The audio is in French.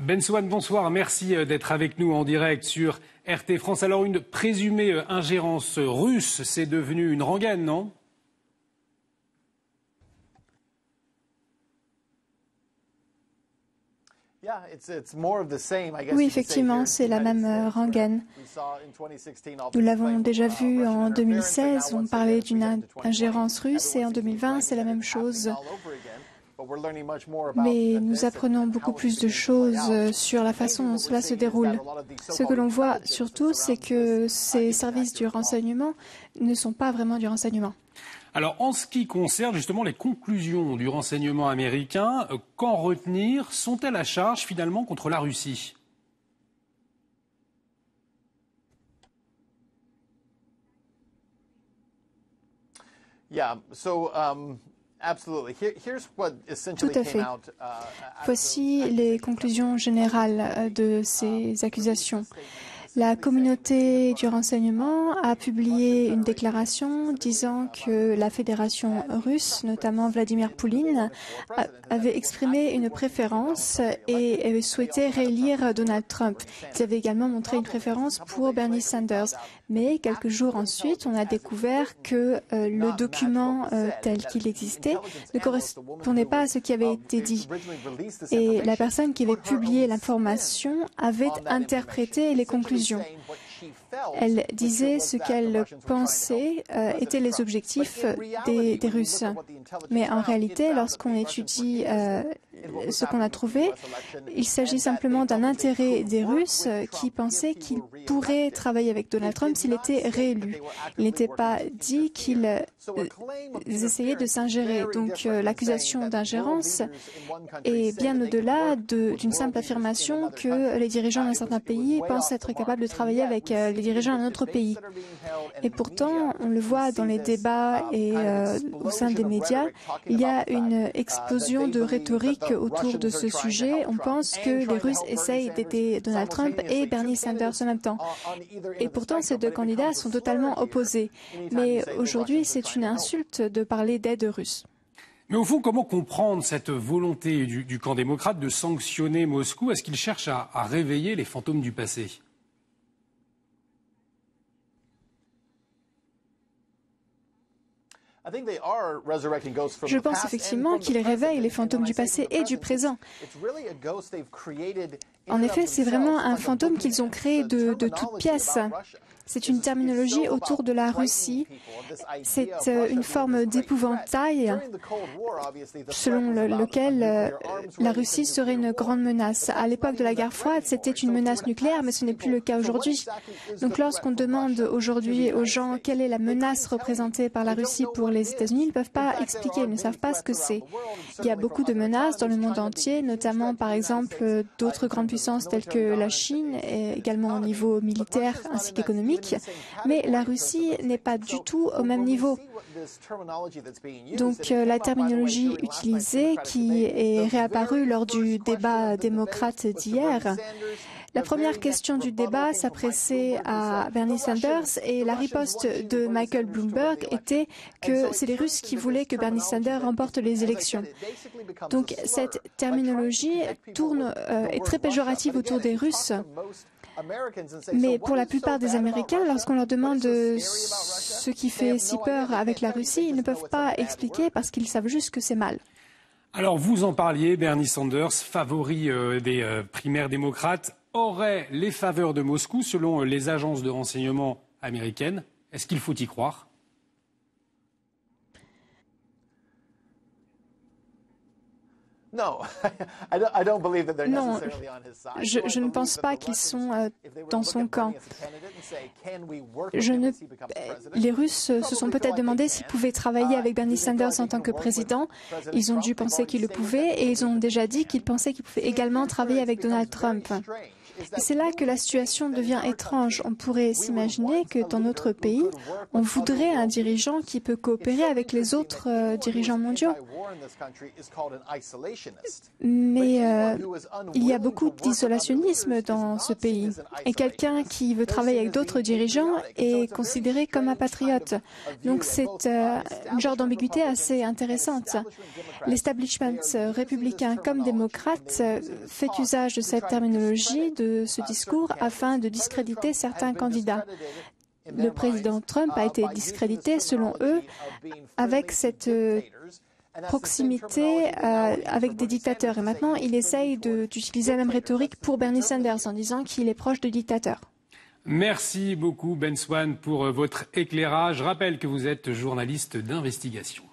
Ben Swann, bonsoir. Merci d'être avec nous en direct sur RT France. Alors, une présumée ingérence russe, c'est devenu une rengaine, non ? Oui, effectivement, c'est la même rengaine. Nous l'avons déjà vu en 2016, on parlait d'une ingérence russe, et en 2020, c'est la même chose. Mais nous apprenons beaucoup plus de choses sur la façon dont cela se déroule. Ce que l'on voit surtout, c'est que ces services du renseignement ne sont pas vraiment du renseignement. Alors, en ce qui concerne justement les conclusions du renseignement américain, qu'en retenir? Sont-elles à charge finalement contre la Russie? Tout à fait. Voici les conclusions générales de ces accusations. La communauté du renseignement a publié une déclaration disant que la Fédération russe, notamment Vladimir Poutine, avait exprimé une préférence et souhaitait réélire Donald Trump. Ils avaient également montré une préférence pour Bernie Sanders. Mais quelques jours ensuite, on a découvert que le document tel qu'il existait ne correspondait pas à ce qui avait été dit. Et la personne qui avait publié l'information avait interprété les conclusions. Elle disait ce qu'elle pensait étaient les objectifs des Russes. Mais en réalité, lorsqu'on étudie ce qu'on a trouvé, il s'agit simplement d'un intérêt des Russes qui pensaient qu'ils pourraient travailler avec Donald Trump s'il était réélu. Il n'était pas dit qu'ils essayaient de s'ingérer. Donc l'accusation d'ingérence est bien au-delà d'une simple affirmation que les dirigeants d'un certain pays pensent être capables de travailler avec les dirigeants d'un autre pays. Et pourtant, on le voit dans les débats et au sein des médias, il y a une explosion de rhétorique autour de ce sujet. On pense que les Russes essayent d'aider Donald Trump et Bernie Sanders en même temps. Et pourtant, ces deux candidats sont totalement opposés. Mais aujourd'hui, c'est une insulte de parler d'aide russe. Mais au fond, comment comprendre cette volonté du camp démocrate de sanctionner Moscou? Est-ce qu'il cherche à réveiller les fantômes du passé? Je pense effectivement qu'ils réveillent les fantômes du passé et du présent. En effet, c'est vraiment un fantôme qu'ils ont créé de toutes pièces. C'est une terminologie autour de la Russie. C'est une forme d'épouvantail selon lequel la Russie serait une grande menace. À l'époque de la guerre froide, c'était une menace nucléaire, mais ce n'est plus le cas aujourd'hui. Donc lorsqu'on demande aujourd'hui aux gens quelle est la menace représentée par la Russie pour les États-Unis, ils ne peuvent pas expliquer, ils ne savent pas ce que c'est. Il y a beaucoup de menaces dans le monde entier, notamment par exemple d'autres grandes puissances telles que la Chine, et également au niveau militaire ainsi qu'économique. Mais la Russie n'est pas du tout au même niveau. Donc la terminologie utilisée qui est réapparue lors du débat démocrate d'hier, la première question du débat s'adressait à Bernie Sanders et la riposte de Michael Bloomberg était que c'est les Russes qui voulaient que Bernie Sanders remporte les élections. Donc cette terminologie est très péjorative autour des Russes. Mais pour la plupart des Américains, lorsqu'on leur demande ce qui fait si peur avec la Russie, ils ne peuvent pas expliquer parce qu'ils savent juste que c'est mal. Alors vous en parliez, Bernie Sanders, favori des primaires démocrates, aurait les faveurs de Moscou selon les agences de renseignement américaines. Est-ce qu'il faut y croire ? Non, je ne pense pas qu'ils sont dans son camp. Les Russes se sont peut-être demandé s'ils pouvaient travailler avec Bernie Sanders en tant que président. Ils ont dû penser qu'ils le pouvaient et ils ont déjà dit qu'ils pensaient qu'ils pouvaient également travailler avec Donald Trump. Et c'est là que la situation devient étrange. On pourrait s'imaginer que dans notre pays, on voudrait un dirigeant qui peut coopérer avec les autres dirigeants mondiaux. Mais il y a beaucoup d'isolationnisme dans ce pays. Et quelqu'un qui veut travailler avec d'autres dirigeants est considéré comme un patriote. Donc c'est un genre d'ambiguïté assez intéressante. L'establishment républicain comme démocrate fait usage de cette terminologie, de ce discours, afin de discréditer certains candidats. Le président Trump a été discrédité, selon eux, avec cette proximité avec des dictateurs. Et maintenant, il essaye d'utiliser la même rhétorique pour Bernie Sanders en disant qu'il est proche de dictateurs. Merci beaucoup, Ben Swann, pour votre éclairage. Je rappelle que vous êtes journaliste d'investigation.